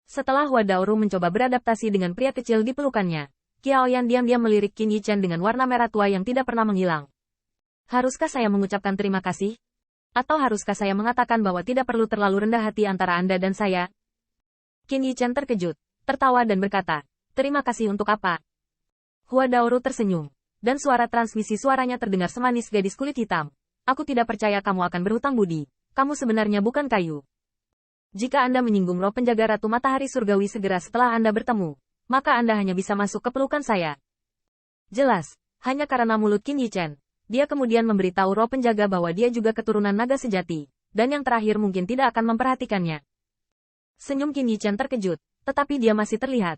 Setelah Hua Daoru mencoba beradaptasi dengan pria kecil di pelukannya, Qiaoyan diam-diam melirik Qin Yichen dengan warna merah tua yang tidak pernah menghilang. Haruskah saya mengucapkan terima kasih? Atau haruskah saya mengatakan bahwa tidak perlu terlalu rendah hati antara Anda dan saya? Qin Yichen terkejut, tertawa dan berkata, terima kasih untuk apa? Hua Daoru tersenyum, dan suara transmisi suaranya terdengar semanis gadis kulit hitam. Aku tidak percaya kamu akan berhutang budi. Kamu sebenarnya bukan kayu. Jika Anda menyinggung roh penjaga Ratu Matahari Surgawi segera setelah Anda bertemu, maka Anda hanya bisa masuk ke pelukan saya. Jelas, hanya karena mulut Qin Yichen, dia kemudian memberitahu roh penjaga bahwa dia juga keturunan naga sejati, dan yang terakhir mungkin tidak akan memperhatikannya. Senyum Qin Yichen terkejut, tetapi dia masih terlihat.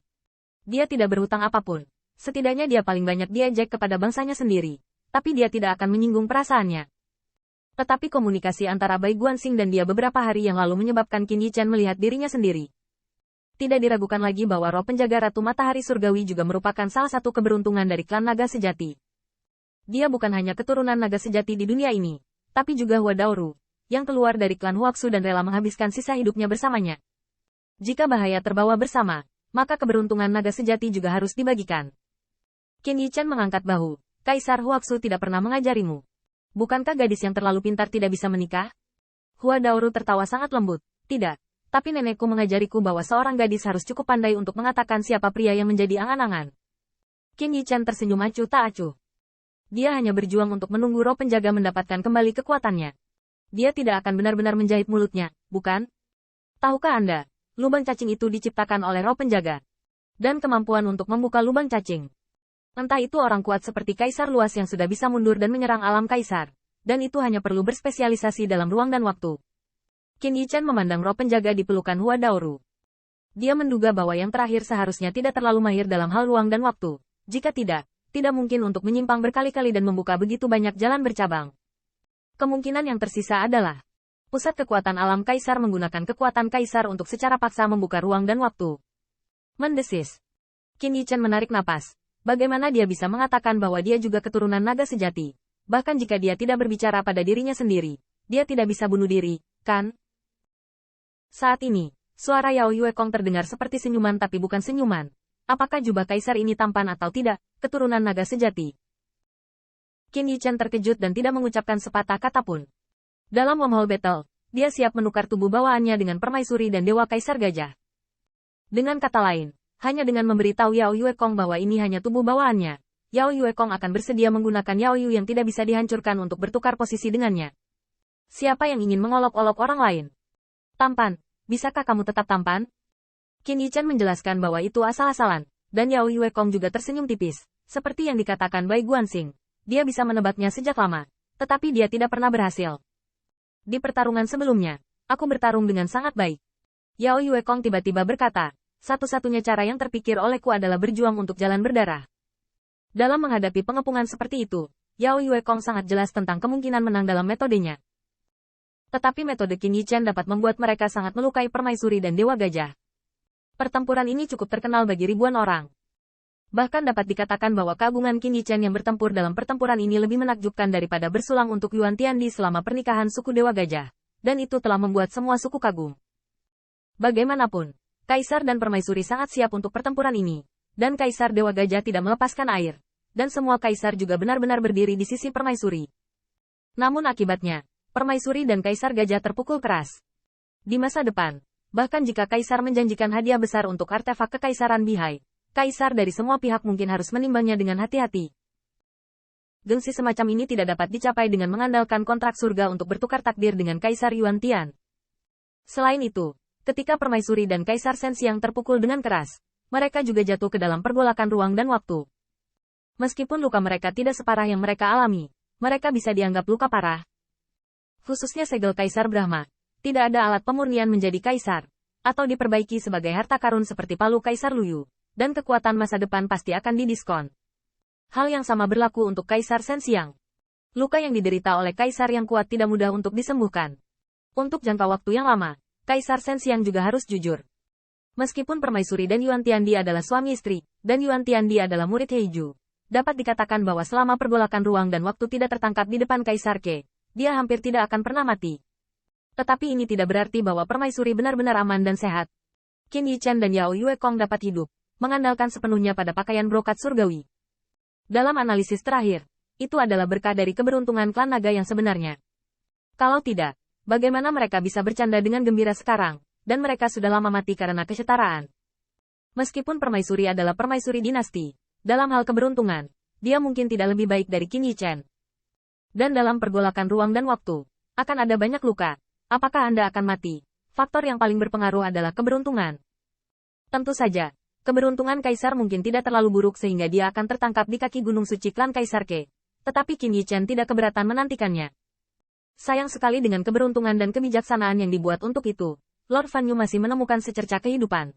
Dia tidak berhutang apapun. Setidaknya dia paling banyak diejek kepada bangsanya sendiri, tapi dia tidak akan menyinggung perasaannya. Tetapi komunikasi antara Bai Guanxing dan dia beberapa hari yang lalu menyebabkan Qin Yichen melihat dirinya sendiri. Tidak diragukan lagi bahwa roh penjaga Ratu Matahari Surgawi juga merupakan salah satu keberuntungan dari klan naga sejati. Dia bukan hanya keturunan naga sejati di dunia ini, tapi juga Hua Daoru, yang keluar dari klan Huaxu dan rela menghabiskan sisa hidupnya bersamanya. Jika bahaya terbawa bersama, maka keberuntungan naga sejati juga harus dibagikan. Qin Yichen mengangkat bahu. Kaisar Huaxu tidak pernah mengajarimu. Bukankah gadis yang terlalu pintar tidak bisa menikah? Hua Daoru tertawa sangat lembut. Tidak, tapi nenekku mengajariku bahwa seorang gadis harus cukup pandai untuk mengatakan siapa pria yang menjadi angan-angan. Qin Yichen tersenyum acuh tak acuh. Dia hanya berjuang untuk menunggu roh penjaga mendapatkan kembali kekuatannya. Dia tidak akan benar-benar menjahit mulutnya, bukan? Tahukah Anda, lubang cacing itu diciptakan oleh roh penjaga. Dan kemampuan untuk membuka lubang cacing. Entah itu orang kuat seperti Kaisar Luas yang sudah bisa mundur dan menyerang alam Kaisar. Dan itu hanya perlu berspesialisasi dalam ruang dan waktu. Qin Yichen memandang roh penjaga di pelukan Hua Daoru. Dia menduga bahwa yang terakhir seharusnya tidak terlalu mahir dalam hal ruang dan waktu. Jika tidak mungkin untuk menyimpang berkali-kali dan membuka begitu banyak jalan bercabang. Kemungkinan yang tersisa adalah pusat kekuatan alam Kaisar menggunakan kekuatan Kaisar untuk secara paksa membuka ruang dan waktu. Mendesis. Qin Yichen menarik napas. Bagaimana dia bisa mengatakan bahwa dia juga keturunan naga sejati? Bahkan jika dia tidak berbicara pada dirinya sendiri, dia tidak bisa bunuh diri, kan? Saat ini, suara Yao Yuekong terdengar seperti senyuman tapi bukan senyuman. Apakah jubah Kaisar ini tampan atau tidak, keturunan naga sejati? Qin Yichen terkejut dan tidak mengucapkan sepatah kata pun. Dalam wormhole battle, dia siap menukar tubuh bawaannya dengan permaisuri dan Dewa Kaisar Gajah. Dengan kata lain, hanya dengan memberitahu Yao Yuekong bahwa ini hanya tubuh bawaannya, Yao Yuekong akan bersedia menggunakan Yao Yu yang tidak bisa dihancurkan untuk bertukar posisi dengannya. Siapa yang ingin mengolok-olok orang lain? Tampan, bisakah kamu tetap tampan? Qin Yichen menjelaskan bahwa itu asal-asalan, dan Yao Yuekong juga tersenyum tipis, seperti yang dikatakan Bai Guanxing. Dia bisa menebaknya sejak lama, tetapi dia tidak pernah berhasil. Di pertarungan sebelumnya, aku bertarung dengan sangat baik. Yao Yuekong tiba-tiba berkata, satu-satunya cara yang terpikir olehku adalah berjuang untuk jalan berdarah. Dalam menghadapi pengepungan seperti itu, Yao Yuekong sangat jelas tentang kemungkinan menang dalam metodenya. Tetapi metode Qin Yichen dapat membuat mereka sangat melukai permaisuri dan Dewa Gajah. Pertempuran ini cukup terkenal bagi ribuan orang. Bahkan dapat dikatakan bahwa keagungan Qin Yichen yang bertempur dalam pertempuran ini lebih menakjubkan daripada bersulang untuk Yuan Tiandi selama pernikahan suku Dewa Gajah. Dan itu telah membuat semua suku kagum. Bagaimanapun, Kaisar dan Permaisuri sangat siap untuk pertempuran ini, dan Kaisar Dewa Gajah tidak melepaskan air, dan semua Kaisar juga benar-benar berdiri di sisi Permaisuri. Namun akibatnya, Permaisuri dan Kaisar Gajah terpukul keras. Di masa depan, bahkan jika Kaisar menjanjikan hadiah besar untuk artefak kekaisaran Bihai, Kaisar dari semua pihak mungkin harus menimbangnya dengan hati-hati. Gengsi semacam ini tidak dapat dicapai dengan mengandalkan kontrak surga untuk bertukar takdir dengan Kaisar Yuan Tian. Selain itu, ketika Permaisuri dan Kaisar Sensiang terpukul dengan keras, mereka juga jatuh ke dalam pergolakan ruang dan waktu. Meskipun luka mereka tidak separah yang mereka alami, mereka bisa dianggap luka parah. Khususnya segel Kaisar Brahma, tidak ada alat pemurnian menjadi Kaisar, atau diperbaiki sebagai harta karun seperti palu Kaisar Luyu, dan kekuatan masa depan pasti akan didiskon. Hal yang sama berlaku untuk Kaisar Sensiang. Luka yang diderita oleh Kaisar yang kuat tidak mudah untuk disembuhkan. Untuk jangka waktu yang lama, Kaisar Sensiang juga harus jujur. Meskipun Permaisuri dan Yuan Tiandi adalah suami istri, dan Yuan Tiandi adalah murid Heiju, dapat dikatakan bahwa selama pergolakan ruang dan waktu tidak tertangkap di depan Kaisar Ke, dia hampir tidak akan pernah mati. Tetapi ini tidak berarti bahwa Permaisuri benar-benar aman dan sehat. Qin Yichen dan Yao Yue Kong dapat hidup, mengandalkan sepenuhnya pada pakaian brokat surgawi. Dalam analisis terakhir, itu adalah berkah dari keberuntungan klan naga yang sebenarnya. Kalau tidak, bagaimana mereka bisa bercanda dengan gembira sekarang, dan mereka sudah lama mati karena kesetaraan. Meskipun permaisuri adalah permaisuri dinasti, dalam hal keberuntungan, dia mungkin tidak lebih baik dari Qin Yichen. Dan dalam pergolakan ruang dan waktu, akan ada banyak luka. Apakah Anda akan mati? Faktor yang paling berpengaruh adalah keberuntungan. Tentu saja, keberuntungan Kaisar mungkin tidak terlalu buruk sehingga dia akan tertangkap di kaki Gunung Suci klan Kaisar Ke. Tetapi Qin Yichen tidak keberatan menantikannya. Sayang sekali dengan keberuntungan dan kebijaksanaan yang dibuat untuk itu, Lord Fan Yu masih menemukan secerca kehidupan.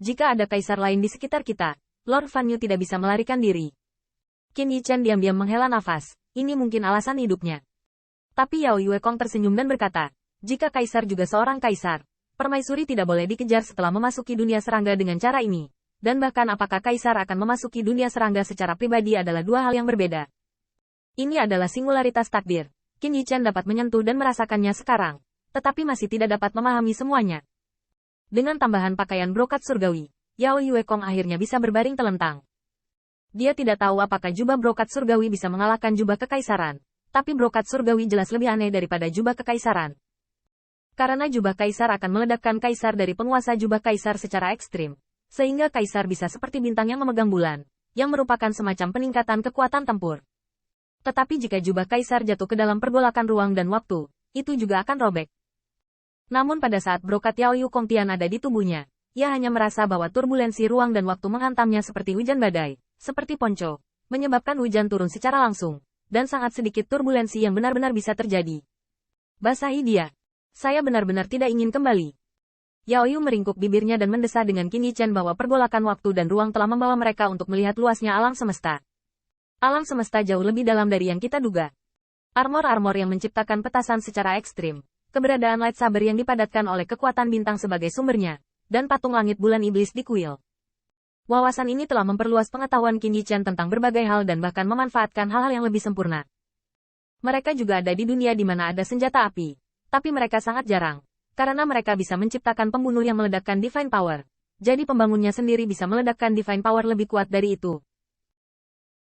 Jika ada kaisar lain di sekitar kita, Lord Fan Yu tidak bisa melarikan diri. Qin Yichen diam-diam menghela nafas, ini mungkin alasan hidupnya. Tapi Yao Yue Kong tersenyum dan berkata, jika kaisar juga seorang kaisar, permaisuri tidak boleh dikejar setelah memasuki dunia serangga dengan cara ini. Dan bahkan apakah kaisar akan memasuki dunia serangga secara pribadi adalah dua hal yang berbeda. Ini adalah singularitas takdir. Qin Yichen dapat menyentuh dan merasakannya sekarang, tetapi masih tidak dapat memahami semuanya. Dengan tambahan pakaian brokat surgawi, Yao Yue Kong akhirnya bisa berbaring telentang. Dia tidak tahu apakah jubah brokat surgawi bisa mengalahkan jubah kekaisaran, tapi brokat surgawi jelas lebih aneh daripada jubah kekaisaran. Karena jubah kaisar akan meledakkan kaisar dari penguasa jubah kaisar secara ekstrim, sehingga kaisar bisa seperti bintang yang memegang bulan, yang merupakan semacam peningkatan kekuatan tempur. Tetapi jika jubah kaisar jatuh ke dalam pergolakan ruang dan waktu, itu juga akan robek. Namun pada saat brokat Yao Yu Kong Tian ada di tubuhnya, ia hanya merasa bahwa turbulensi ruang dan waktu menghantamnya seperti hujan badai, seperti ponco, menyebabkan hujan turun secara langsung, dan sangat sedikit turbulensi yang benar-benar bisa terjadi. Basahi dia. Saya benar-benar tidak ingin kembali. Yao Yu meringkuk bibirnya dan mendesah dengan Qin Yichen bahwa pergolakan waktu dan ruang telah membawa mereka untuk melihat luasnya alam semesta. Alam semesta jauh lebih dalam dari yang kita duga. Armor-armor yang menciptakan petasan secara ekstrim, keberadaan lightsaber yang dipadatkan oleh kekuatan bintang sebagai sumbernya, dan patung langit bulan iblis di kuil. Wawasan ini telah memperluas pengetahuan Qin Yichen tentang berbagai hal dan bahkan memanfaatkan hal-hal yang lebih sempurna. Mereka juga ada di dunia di mana ada senjata api. Tapi mereka sangat jarang, karena mereka bisa menciptakan pembunuh yang meledakkan Divine Power. Jadi pembangunnya sendiri bisa meledakkan Divine Power lebih kuat dari itu.